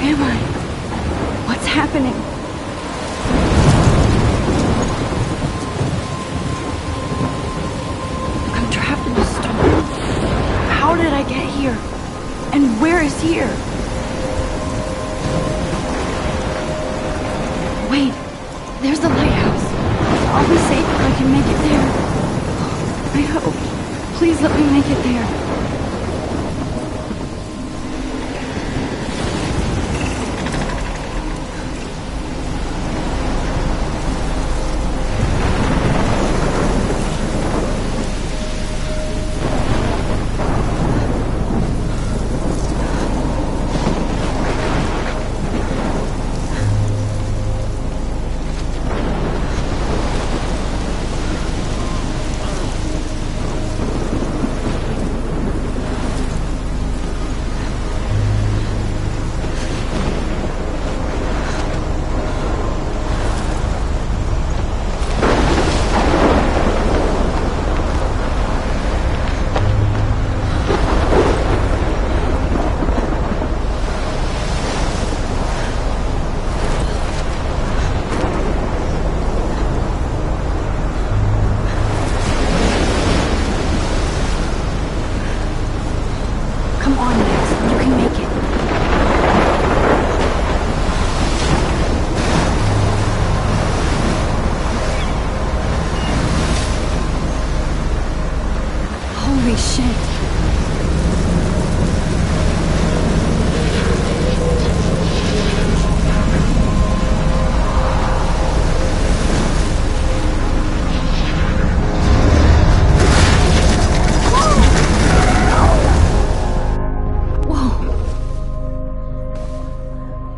am I? What's happening? I'm trapped in a storm? How did I get here? And where is here? Wait, there's the lighthouse. I'll be safe if I can make it there. I hope. Please let me make it there. Holy shit.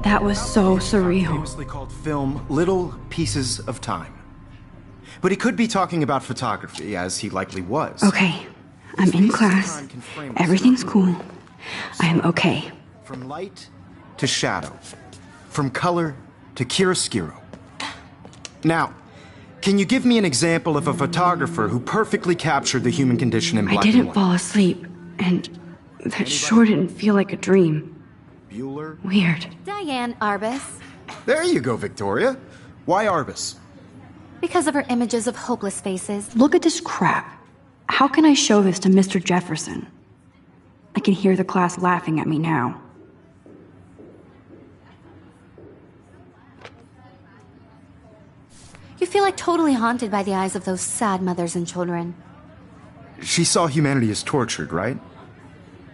That was so surreal. Famously called film Little Pieces of Time. But he could be talking about photography, as he likely was. Okay, I'm in class. Everything's cool. I'm okay. From light to shadow. From color to chiaroscuro. Now, can you give me an example of a photographer who perfectly captured the human condition in black I and didn't white? fall asleep, and that sure didn't feel like a dream. Bueller? Weird. Diane Arbus. There you go, Victoria. Why Arbus? Because of her images of hopeless faces. Look at this crap. How can I show this to Mr. Jefferson? I can hear the class laughing at me now. You feel like totally haunted by the eyes of those sad mothers and children. She saw humanity as tortured, right?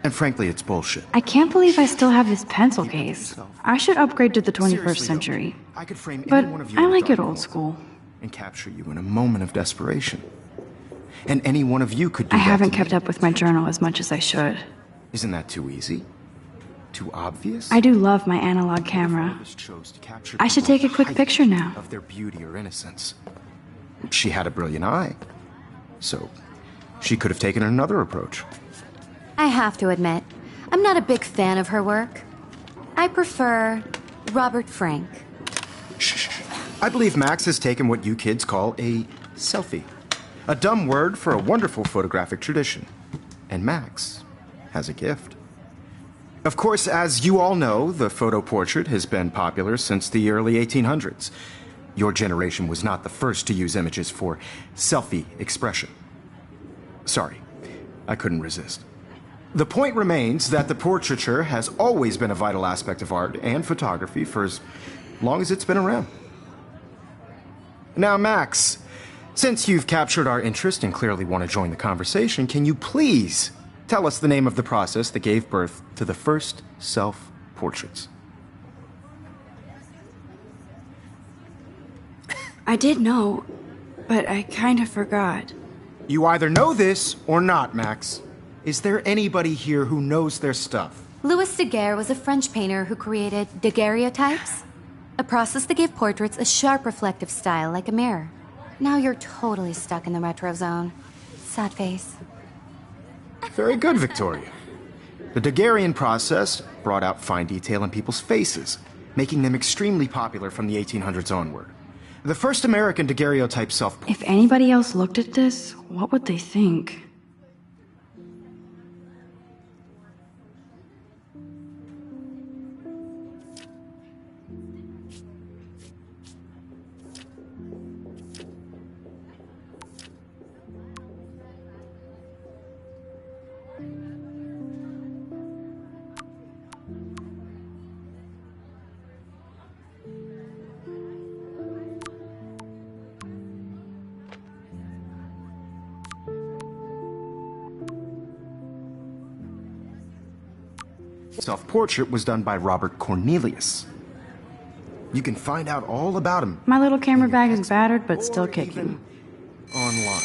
And frankly, it's bullshit. I can't believe I still have this pencil case. I should upgrade to the 21st Seriously, century. though, I could frame But any one of you I in a like it dark old moment school. and capture you in a moment of desperation. And any one of you could do I that haven't to kept me. up with my journal as much as I should. Isn't that too easy? Too obvious? I do love my analog camera. Artist chose to capture I should people's take a quick height picture now. of their beauty or innocence. She had a brilliant eye, so she could have taken another approach. I have to admit, I'm not a big fan of her work. I prefer Robert Frank. Shh. I believe Max has taken what you kids call a selfie. A dumb word for a wonderful photographic tradition. And Max has a gift. Of course, as you all know, the photo portrait has been popular since the early 1800s. Your generation was not the first to use images for selfie expression. Sorry, I couldn't resist. The point remains that the portraiture has always been a vital aspect of art and photography for as long as it's been around. Now, Max, since you've captured our interest and clearly want to join the conversation, can you please tell us the name of the process that gave birth to the first self-portraits? I did know, but I kind of forgot. You either know this or not, Max. Is there anybody here who knows their stuff? Louis Daguerre was a French painter who created daguerreotypes, a process that gave portraits a sharp reflective style like a mirror. Now you're totally stuck in the retro zone. Sad face. Very good, Victoria. The Daguerrean process brought out fine detail in people's faces, making them extremely popular from the 1800s onward. The first American daguerreotype If anybody else looked at this, what would they think? self-portrait was done by Robert Cornelius. You can find out all about him My little camera bag is battered, but still kicking. online.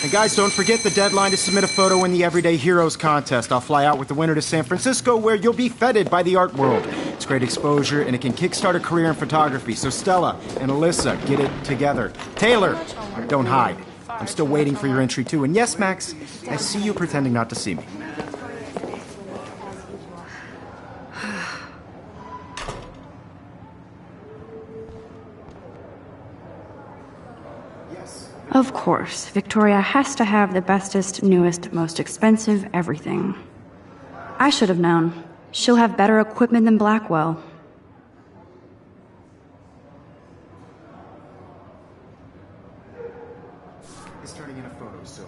And guys, don't forget the deadline to submit a photo in the Everyday Heroes contest. I'll fly out with the winner to San Francisco, where you'll be feted by the art world. It's great exposure, and it can kickstart a career in photography. So Stella and Alyssa, get it together. Taylor, don't hide. I'm still waiting for your entry, too. And yes, Max, I see you pretending not to see me. Of course, Victoria has to have the bestest, newest, most expensive everything. I should have known. She'll have better equipment than Blackwell. It's turning in a photo, so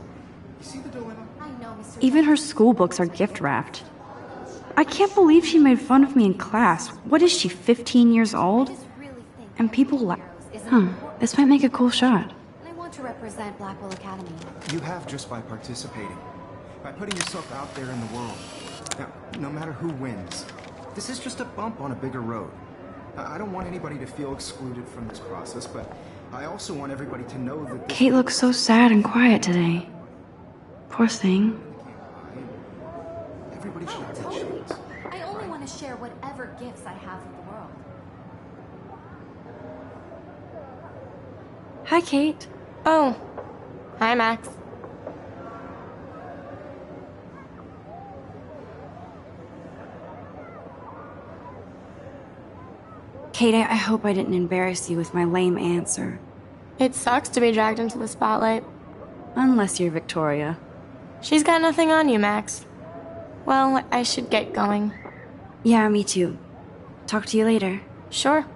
you see the dilemma? Even her school books are gift wrapped. I can't believe she made fun of me in class. What is she, 15 years old? And people this might make a cool shot. To represent Blackwell Academy. You have just by participating, by putting yourself out there in the world. Now, no matter who wins, this is just a bump on a bigger road. I don't want anybody to feel excluded from this process, but I also want everybody to know that Kate looks so sad and quiet today. Poor thing. Everybody should have a chance. I only want to share whatever gifts I have with the world. Hi, Kate. Oh. Hi, Max. Kate, I hope I didn't embarrass you with my lame answer. It sucks to be dragged into the spotlight. Unless you're Victoria. She's got nothing on you, Max. Well, I should get going. Yeah, me too. Talk to you later. Sure.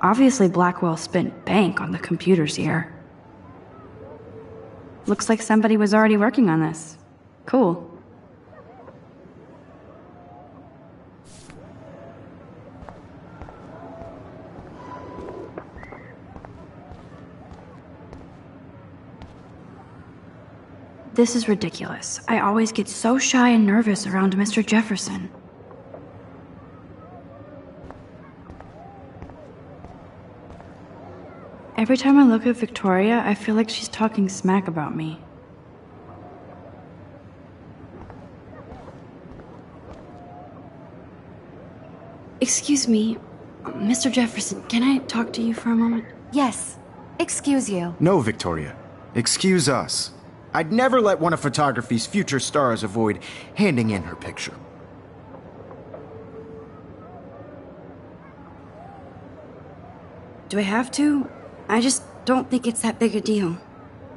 Obviously, Blackwell spent bank on the computers here. Looks like somebody was already working on this. Cool. This is ridiculous. I always get so shy and nervous around Mr. Jefferson. Every time I look at Victoria, I feel like she's talking smack about me. Excuse me, Mr. Jefferson, can I talk to you for a moment? Yes. Excuse you. No, Victoria. Excuse us. I'd never let one of photography's future stars avoid handing in her picture. Do I have to? I just don't think it's that big a deal.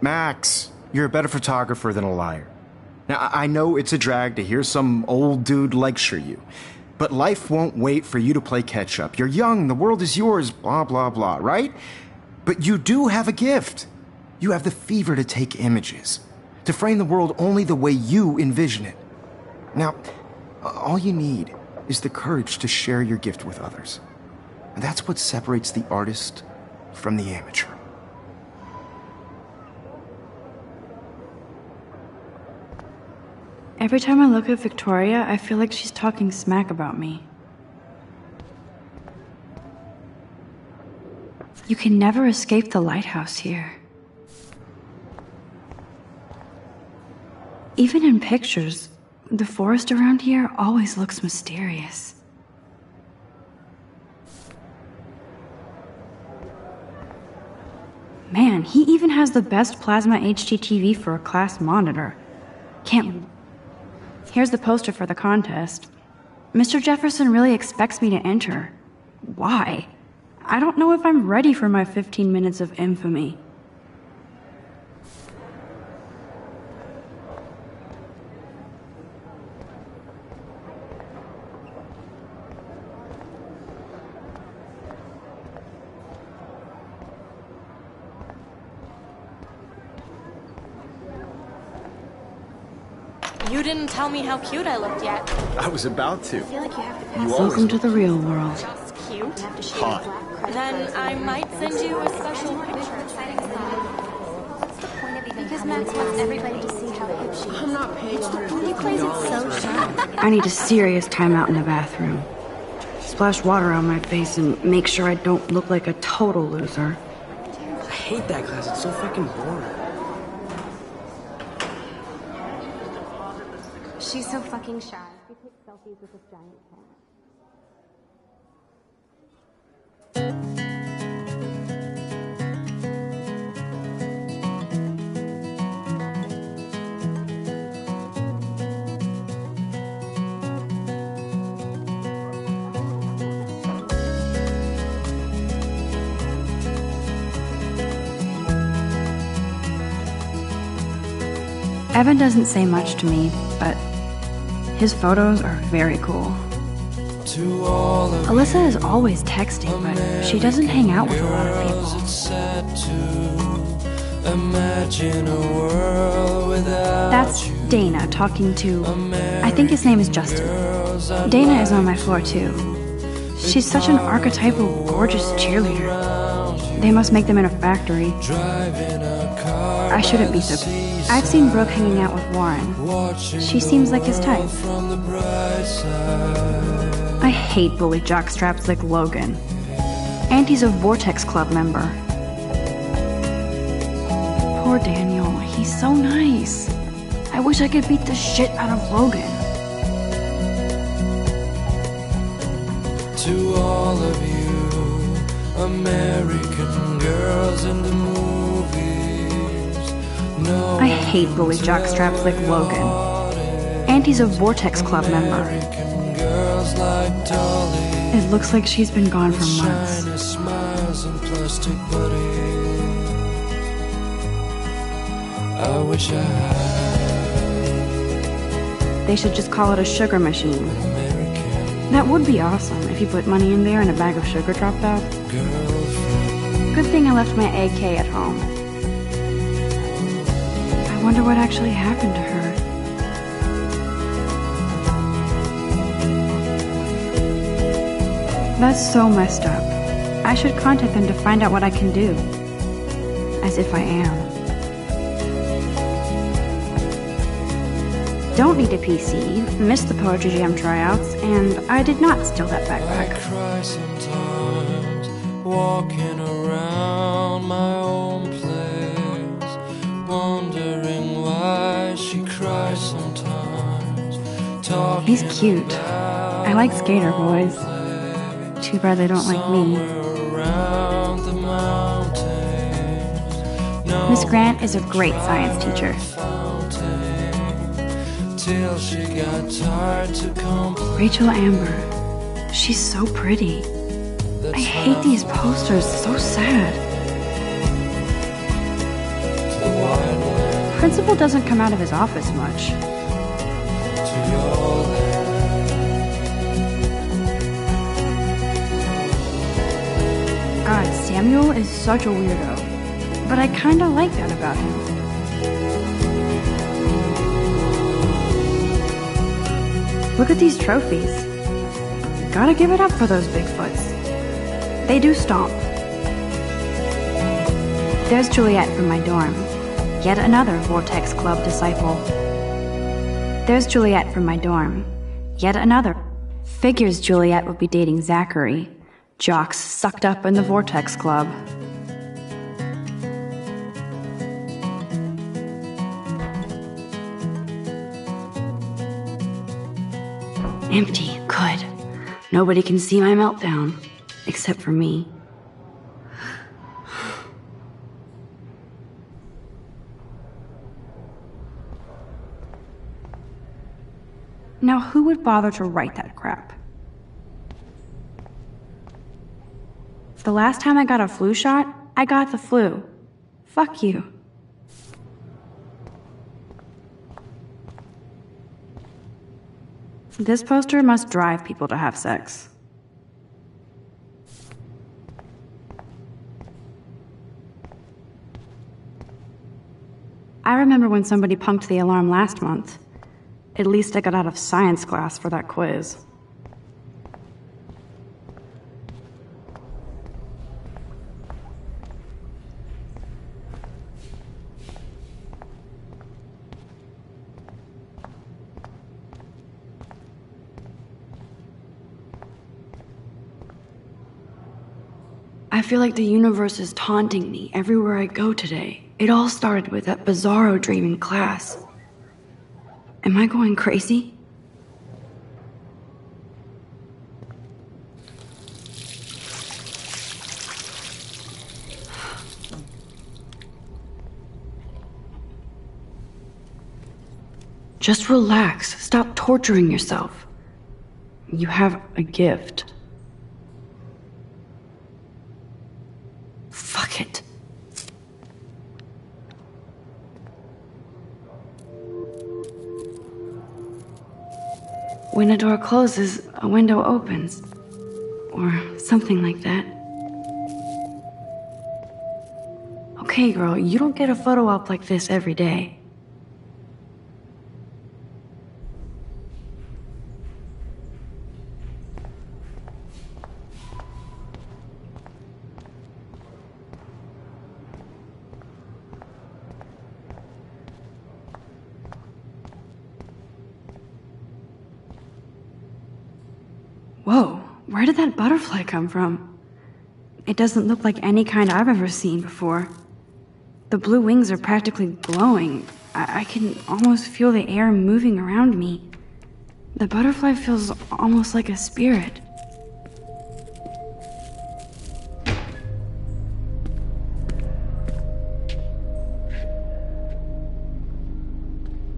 Max, you're a better photographer than a liar. Now, I know it's a drag to hear some old dude lecture you, but life won't wait for you to play catch-up. You're young, the world is yours, blah, blah, blah, right? But you do have a gift. You have the fever to take images, to frame the world only the way you envision it. Now, all you need is the courage to share your gift with others. And that's what separates the artist from the amateur. Every time I look at Victoria, I feel like she's talking smack about me. You can never escape the lighthouse here. Even in pictures, the forest around here always looks mysterious. Man, he even has the best plasma HDTV for a class monitor. Can't... Here's the poster for the contest. Mr. Jefferson really expects me to enter. Why? I don't know if I'm ready for my 15 minutes of infamy. You didn't tell me how cute I looked yet. I was about to. I feel like you have to You Welcome to the real world. just cute. cute. Hot. Then I might send you a special picture. Because Max wants everybody to see how hip she is. I'm not paying $150. He plays it so sharp. I need a serious timeout in the bathroom. Splash water on my face and make sure I don't look like a total loser. I hate that class. It's so fucking boring. She's so fucking shy. We take selfies with this giant cat. Evan doesn't say much to me, but his photos are very cool. Alyssa is always texting, but she doesn't hang out with a lot of people. That's Dana talking to, I think his name is Justin. Dana is on my floor too. She's such an archetypal, gorgeous cheerleader. They must make them in a factory. I shouldn't be so... I've seen Brooke hanging out with Warren. She seems like his type. I hate bully jockstraps like Logan. And he's a Vortex Club member. Poor Daniel, he's so nice. I wish I could beat the shit out of Logan. To all of you American girls in the movies, no, I hate bully jockstraps like Logan. And he's a Vortex Club member. girls like Dolly, It looks like she's been gone for months. shiny smiles and plastic buddies. I wish I had They should just call it a sugar machine. American That would be awesome if you put money in there and a bag of sugar dropped out. girlfriend. Good thing I left my AK at home. I wonder what actually happened to her. That's so messed up. I should contact them to find out what I can do. As if I am. Don't need a PC, missed the Poetry Jam tryouts, and I did not steal that I backpack. cry sometimes, walking around my own place, wondering why she cries sometimes. Talking He's cute. I like skater boys. Too bad they don't like me. around the mountains. No Miss Grant is a great science teacher. fountain, till she got tired to complain. Rachel Amber. She's so pretty. I hate these posters, so sad. The wide land Principal doesn't come out of his office much. to your land. God, Samuel is such a weirdo. But I kinda like that about him. Look at these trophies. Gotta give it up for those Bigfoots. They do stomp. There's Juliet from my dorm. Yet another Vortex Club disciple. There's Juliet from my dorm. Yet another. Figures Juliet would be dating Zachary. Jocks sucked up in the Vortex Club. Empty. Good. Nobody can see my meltdown. Except for me. Now who would bother to write that crap? The last time I got a flu shot, I got the flu. Fuck you. This poster must drive people to have sex. I remember when somebody punked the alarm last month. At least I got out of science class for that quiz. feel like the universe is taunting me everywhere I go today. It all started with that bizarro dream in class. Am I going crazy? Just relax. Stop torturing yourself. You have a gift. Fuck it. When a door closes, a window opens. Or something like that. Okay, girl, you don't get a photo op like this every day. Whoa, where did that butterfly come from? It doesn't look like any kind I've ever seen before. The blue wings are practically glowing. I can almost feel the air moving around me. The butterfly feels almost like a spirit.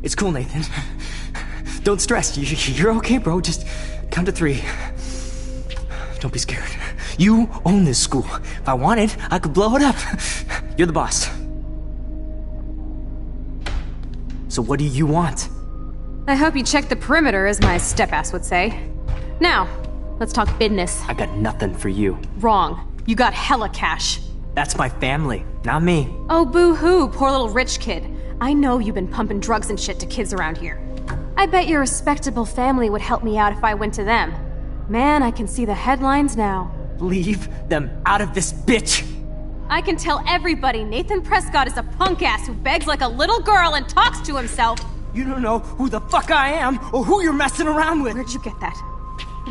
It's cool, Nathan. Don't stress. You're okay, bro. Just count to 3. Don't be scared. You own this school. If I wanted, I could blow it up. You're the boss. So what do you want? I hope you checked the perimeter, as my step-ass would say. Now, let's talk business. I got nothing for you. Wrong. You got hella cash. That's my family, not me. Oh, boo-hoo, poor little rich kid. I know you've been pumping drugs and shit to kids around here. I bet your respectable family would help me out if I went to them. Man, I can see the headlines now. Leave them out of this bitch! I can tell everybody Nathan Prescott is a punk ass who begs like a little girl and talks to himself. You don't know who the fuck I am or who you're messing around with. Where'd you get that?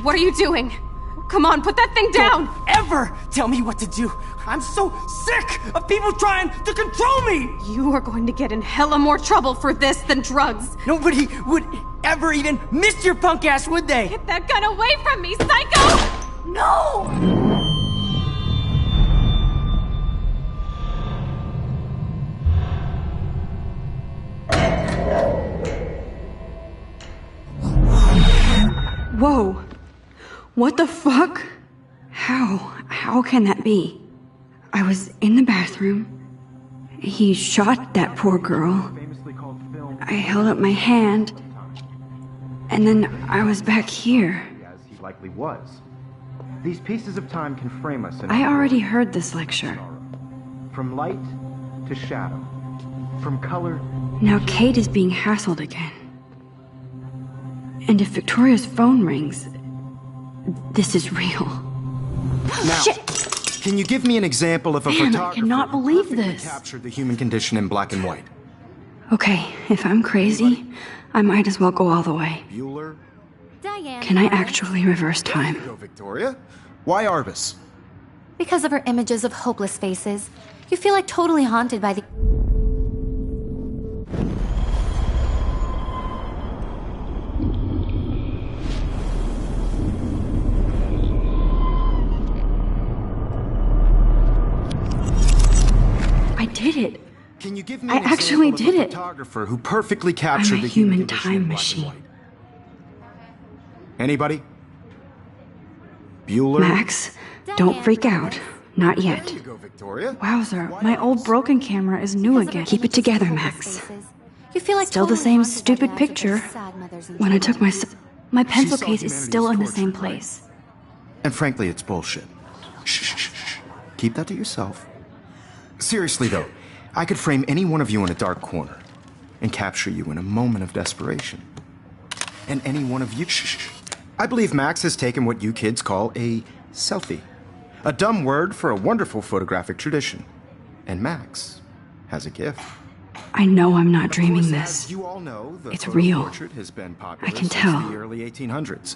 What are you doing? Come on, put that thing down! Don't ever tell me what to do! I'm so sick of people trying to control me! You are going to get in hella more trouble for this than drugs. Nobody would ever even miss your punk ass, would they? Get that gun away from me, psycho! No! Whoa. What the fuck? How can that be? I was in the bathroom. He shot that poor girl. I held up my hand. And then I was back here. As he likely was. These pieces of time can frame us in I already heard this lecture. from light to shadow, from color. Now Kate is being hassled again. And if Victoria's phone rings, this is real. Now, Shit! can you give me an example of a Man, I photographer cannot who believe perfectly this. captured the human condition in black and white? Okay, if I'm crazy, I might as well go all the way. Bueller? Diane. Can I actually reverse time? Go, Victoria. Why Arbus? Because of her images of hopeless faces, you feel like totally haunted by the... I did it. Can you give me I an actually example did of a it. photographer who perfectly I'm captured a the human human condition time in black and machine. white? Anybody? Bueller? Max, don't freak out. Not yet. There you go, Victoria. Wowzer, my old broken camera is new Because of her again. Keep it images of together, hopeless Max. faces, you feel like Still the totally same haunted by stupid the eyes of picture. those sad mothers and When I took children. my pencil saw case is still in the humanity's same torture, right? place. And frankly, it's bullshit. Shh, shh, shh, shh. Keep that to yourself. Seriously, though, I could frame any one of you in a dark corner and capture you in a moment of desperation. And any one of you... Shh, shh, shh. I believe Max has taken what you kids call a selfie. A dumb word for a wonderful photographic tradition. And Max has a gift. I know I'm not Of dreaming course, this. as you all know, the It's photo real. portrait has been popular I can since tell. the early 1800s.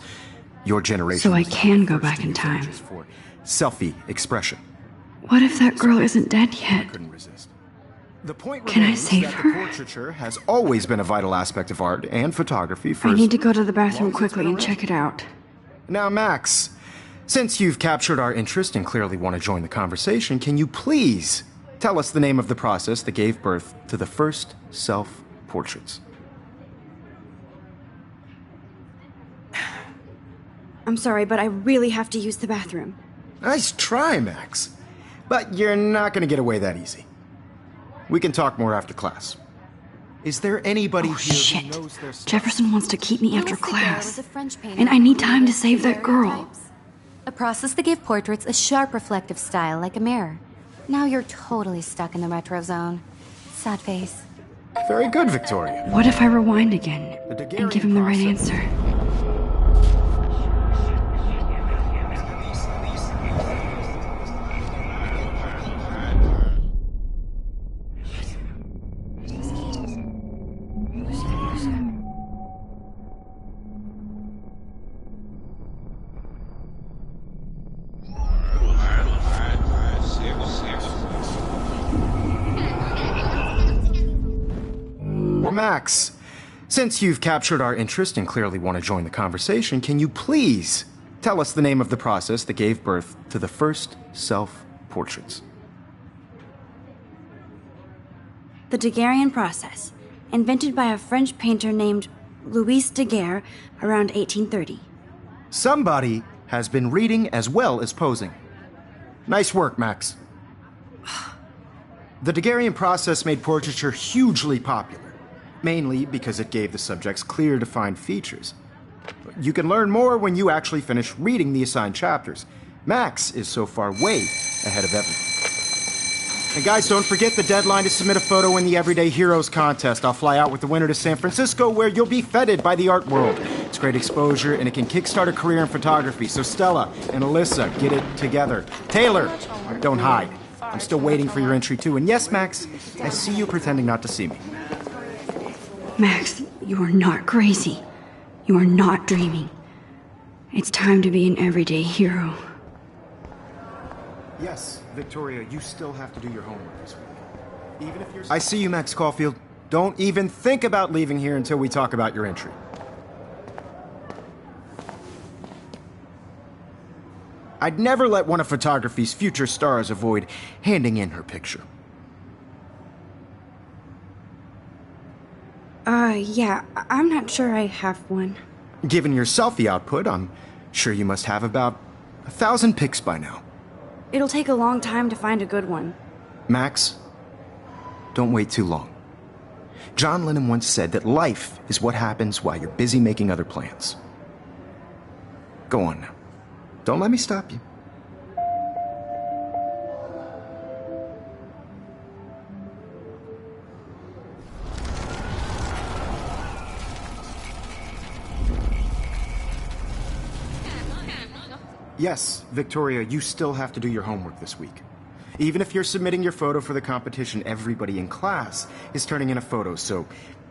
Your generation So I was can the go first back to in use time. images for selfie expression. What if that girl isn't dead yet? Couldn't resist. The point Can I remains save that her? the portraiture has always been a vital aspect of art and photography for I as need to go to the bathroom long as it's quickly been and check it out. Now, Max, since you've captured our interest and clearly want to join the conversation, can you please tell us the name of the process that gave birth to the first self-portraits? I'm sorry, but I really have to use the bathroom. Nice try, Max. But you're not going to get away that easy. We can talk more after class. Is there anybody Oh, here shit. who knows their stuff? Jefferson wants to keep me after Louis Daguerre class. was a French painter And I need who time to created save that girl. daguerreotypes, a process that gave portraits a sharp reflective style like a mirror. Now you're totally stuck in the retro zone. Sad face. Very good, Victoria. What if I rewind again The and Daguerrean give him the right process. answer? Max, since you've captured our interest and clearly want to join the conversation, can you please tell us the name of the process that gave birth to the first self-portraits? The Daguerrean process, invented by a French painter named Louis Daguerre around 1830. Somebody has been reading as well as posing. Nice work, Max. The Daguerrean process made portraiture hugely popular, mainly because it gave the subjects clear, defined features. You can learn more when you actually finish reading the assigned chapters. Max is so far way ahead of everyone. And guys, don't forget the deadline to submit a photo in the Everyday Heroes contest. I'll fly out with the winner to San Francisco, where you'll be feted by the art world. It's great exposure, and it can kickstart a career in photography. So Stella and Alyssa, get it together. Taylor, don't hide. I'm still waiting for your entry too. And yes, Max, I see you pretending not to see me. Max, you are not crazy. You are not dreaming. It's time to be an everyday hero. Yes, Victoria, you still have to do your homework this week. Even if you're... I see you, Max Caulfield. Don't even think about leaving here until we talk about your entry. I'd never let one of photography's future stars avoid handing in her picture. Yeah, I'm not sure I have one. Given your selfie output, I'm sure you must have about 1,000 pics by now. It'll take a long time to find a good one. Max, don't wait too long. John Lennon once said that life is what happens while you're busy making other plans. Go on now. Don't let me stop you. Yes, Victoria, you still have to do your homework this week. Even if you're submitting your photo for the competition, everybody in class is turning in a photo, so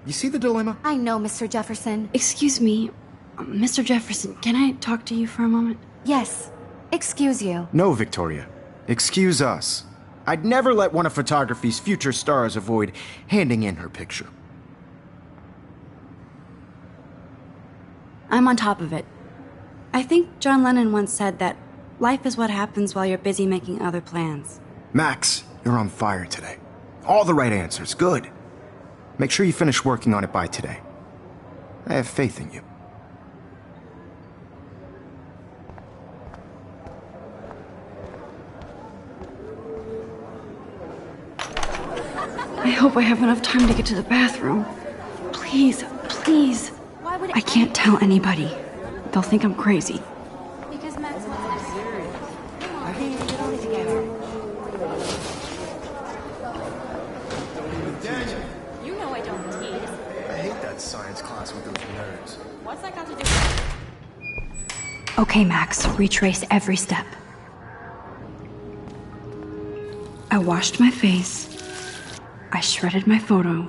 you see the dilemma? I know, Mr. Jefferson. Excuse me, Mr. Jefferson, can I talk to you for a moment? Yes. Excuse you. No, Victoria. Excuse us. I'd never let one of photography's future stars avoid handing in her picture. I'm on top of it. I think John Lennon once said that life is what happens while you're busy making other plans. Max, you're on fire today. All the right answers. Good. Make sure you finish working on it by today. I have faith in you. I hope I have enough time to get to the bathroom. Please, please. Why would I can't tell anybody. They'll think I'm crazy. Because Max wants us. Okay, get on it together. Daniel, You know I don't tease. I hate that science class with those nerds. What's that got to do with... Okay, Max, retrace every step. I washed my face. I shredded my photo.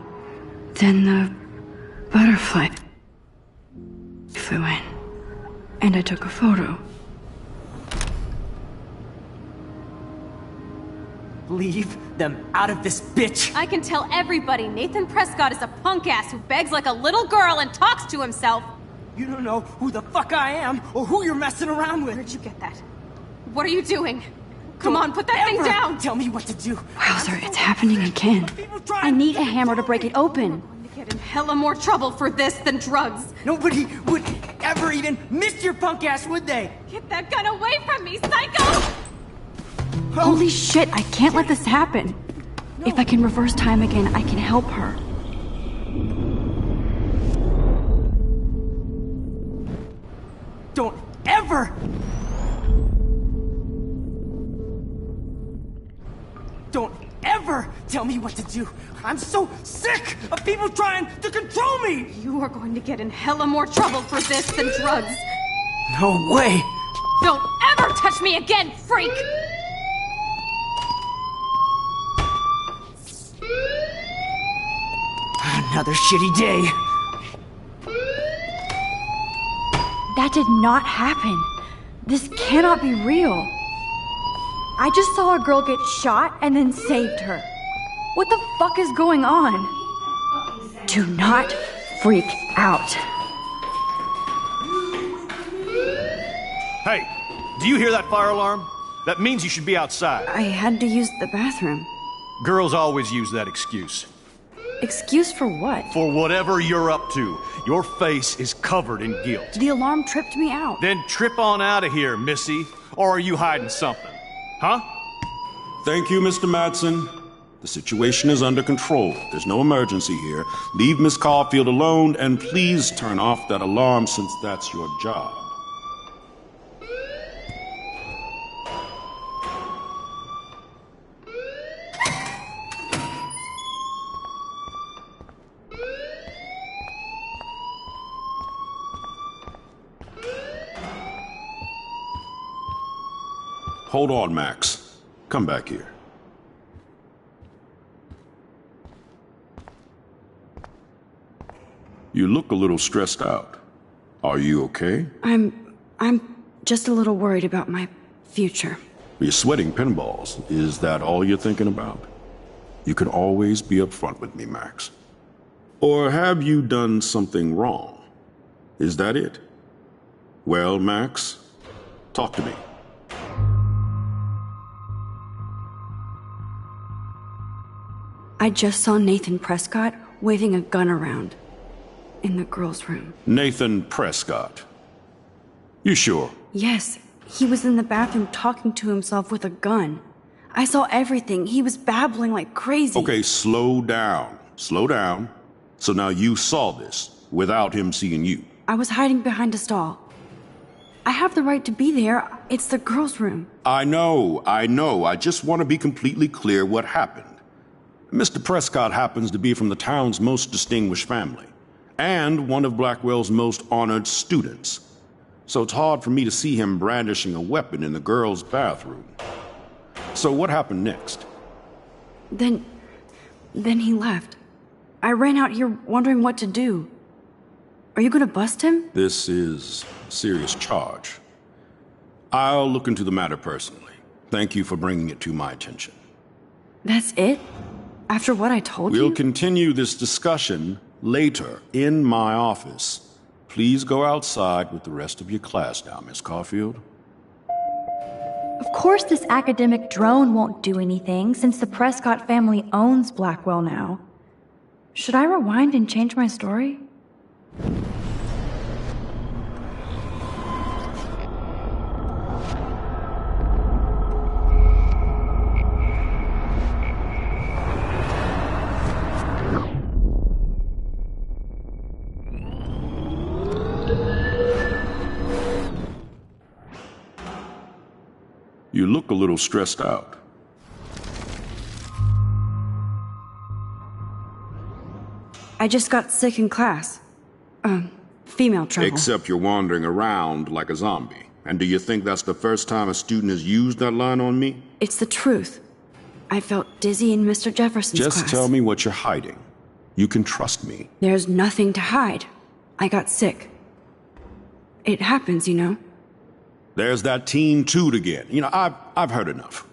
Then the butterfly flew in. And I took a photo. Leave them out of this bitch! I can tell everybody Nathan Prescott is a punk ass who begs like a little girl and talks to himself. You don't know who the fuck I am or who you're messing around with. Where'd you get that? What are you doing? Come on, put that thing down! Tell me what to do. Wowzer, it's happening again. I need a hammer to break it open. I'm going to get in hella more trouble for this than drugs. Nobody would ever even miss your punk ass, would they? Get that gun away from me, psycho! Holy shit, I can't let this happen. If I can reverse time again, I can help her. Don't ever! Don't ever tell me what to do! I'm so sick of people trying to control me! You are going to get in hella more trouble for this than drugs. No way! Don't ever touch me again, freak! Another shitty day. That did not happen. This cannot be real. I just saw a girl get shot and then saved her. What the fuck is going on? Do not freak out. Hey, do you hear that fire alarm? That means you should be outside. I had to use the bathroom. Girls always use that excuse. Excuse for what? For whatever you're up to, your face is covered in guilt. The alarm tripped me out. Then trip on out of here, Missy. Or are you hiding something? Huh? Thank you, Mr. Madsen. The situation is under control. There's no emergency here. Leave Miss Caulfield alone, and please turn off that alarm since that's your job. Hold on, Max. Come back here. You look a little stressed out. Are you okay? I'm just a little worried about my future. You're sweating pinballs. Is that all you're thinking about? You can always be upfront with me, Max. Or have you done something wrong? Is that it? Well, Max, talk to me. I just saw Nathan Prescott waving a gun around in the girls' room. Nathan Prescott. You sure? Yes, he was in the bathroom talking to himself with a gun. I saw everything. He was babbling like crazy. Okay, slow down. Slow down. So now you saw this without him seeing you. I was hiding behind a stall. I have the right to be there. It's the girls' room. I know. I just want to be completely clear what happened. Mr. Prescott happens to be from the town's most distinguished family, and one of Blackwell's most honored students. So it's hard for me to see him brandishing a weapon in the girls' bathroom. So what happened next? Then he left. I ran out here wondering what to do. Are you gonna bust him? This is a serious charge. I'll look into the matter personally. Thank you for bringing it to my attention. That's it? After what I told you? We'll continue this discussion later in my office. Please go outside with the rest of your class now, Miss Caulfield. Of course this academic drone won't do anything, since the Prescott family owns Blackwell now. Should I rewind and change my story? You look a little stressed out. I just got sick in class. Female trouble. Except you're wandering around like a zombie. And do you think that's the first time a student has used that line on me? It's the truth. I felt dizzy in Mr. Jefferson's class. Just tell me what you're hiding. You can trust me. There's nothing to hide. I got sick. It happens, you know. There's that teen toot again. You know, I've heard enough.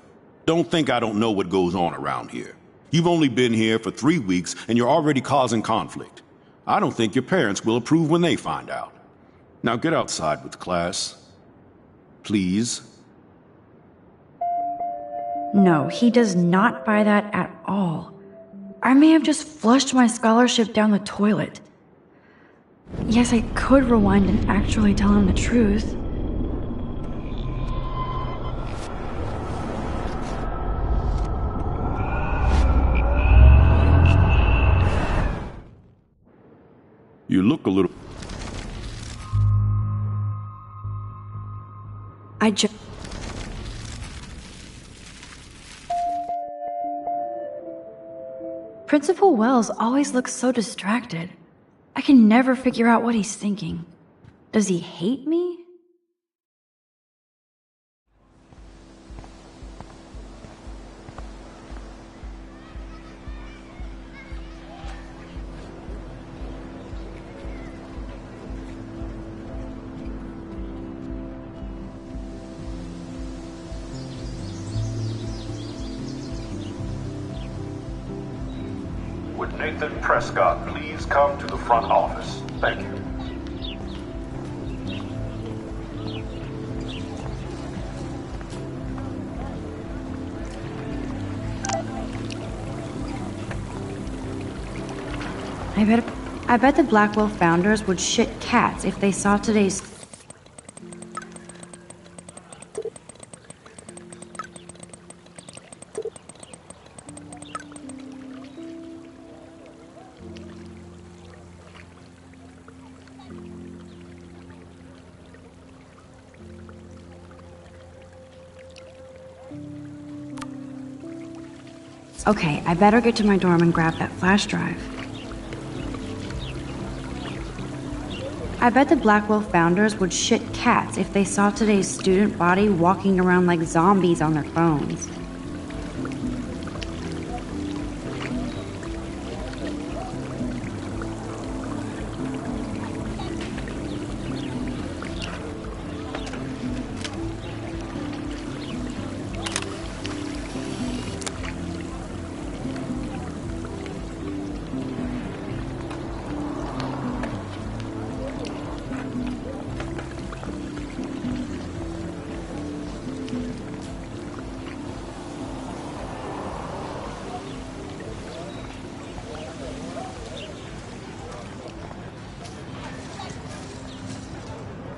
Don't think I don't know what goes on around here. You've only been here for 3 weeks and you're already causing conflict. I don't think your parents will approve when they find out. Now get outside with class. Please. No, he does not buy that at all. I may have just flushed my scholarship down the toilet. Yes, I could rewind and actually tell him the truth. You look a little... Principal Wells always looks so distracted. I can never figure out what he's thinking. Does he hate me? Would Nathan Prescott please come to the front office? Thank you. I bet the Blackwell founders would shit cats if they saw today's... Okay, I better get to my dorm and grab that flash drive. I bet the Blackwell founders would shit cats if they saw today's student body walking around like zombies on their phones.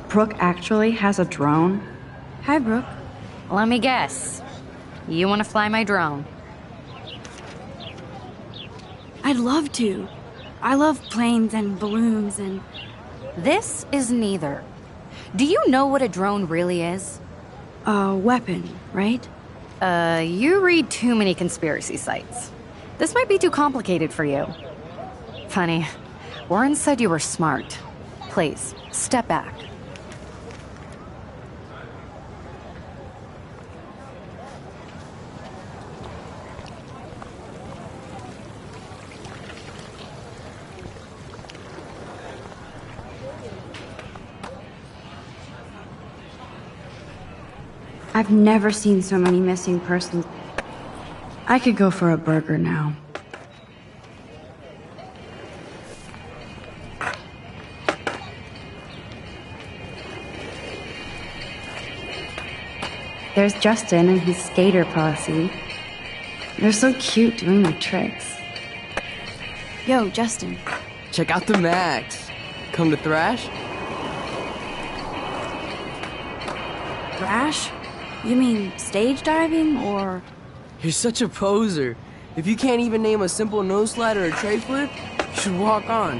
Brooke actually has a drone? Hi, Brooke. Let me guess. You want to fly my drone? I'd love to. I love planes and balloons and... This is neither. Do you know what a drone really is? A weapon, right? You read too many conspiracy sites. This might be too complicated for you. Funny, Warren said you were smart. Please, step back. I've never seen so many missing persons. I could go for a burger now. There's Justin and his skater posse. They're so cute doing their tricks. Yo, Justin. Check out the Max. Come to thrash? Thrash? You mean stage diving, or...? You're such a poser. If you can't even name a simple nose slide or a tray flip, you should walk on.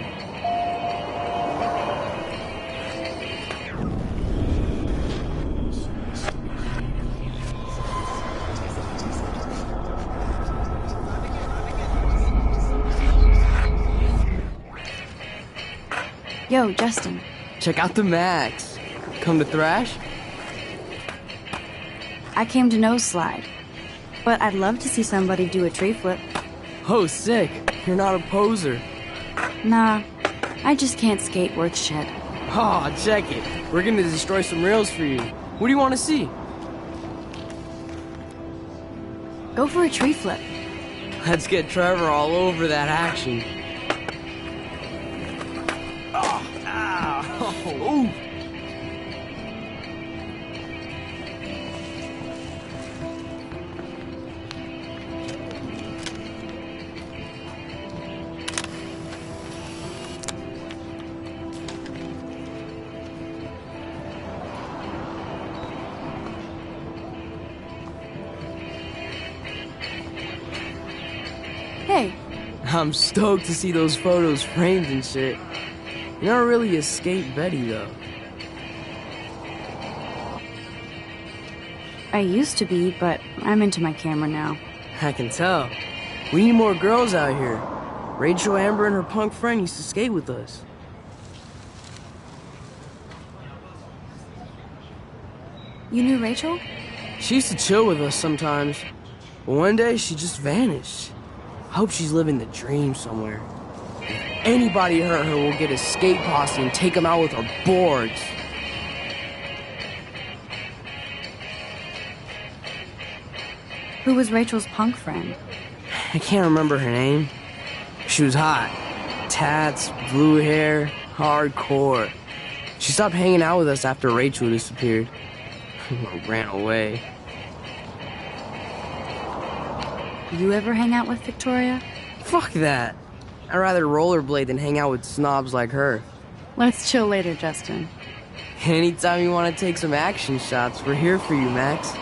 Yo, Justin. Check out the Max. Come to thrash? I came to nose slide, but I'd love to see somebody do a tree flip. Oh, sick. You're not a poser. Nah, I just can't skate worth shit. Aw, check it. We're gonna destroy some rails for you. What do you want to see? Go for a tree flip. Let's get Trevor all over that action. Ooh. Hey, I'm stoked to see those photos framed and shit. You never really escaped Betty, though. I used to be, but I'm into my camera now. I can tell. We need more girls out here. Rachel, Amber, and her punk friend used to skate with us. You knew Rachel? She used to chill with us sometimes, but one day she just vanished. I hope she's living the dream somewhere. If anybody hurt her, we'll get a skate posse and take them out with our boards. Who was Rachel's punk friend? I can't remember her name. She was hot. Tats, blue hair, hardcore. She stopped hanging out with us after Rachel disappeared. Ran away. You ever hang out with Victoria? Fuck that. I'd rather rollerblade than hang out with snobs like her. Let's chill later, Justin. Anytime you want to take some action shots, we're here for you, Max.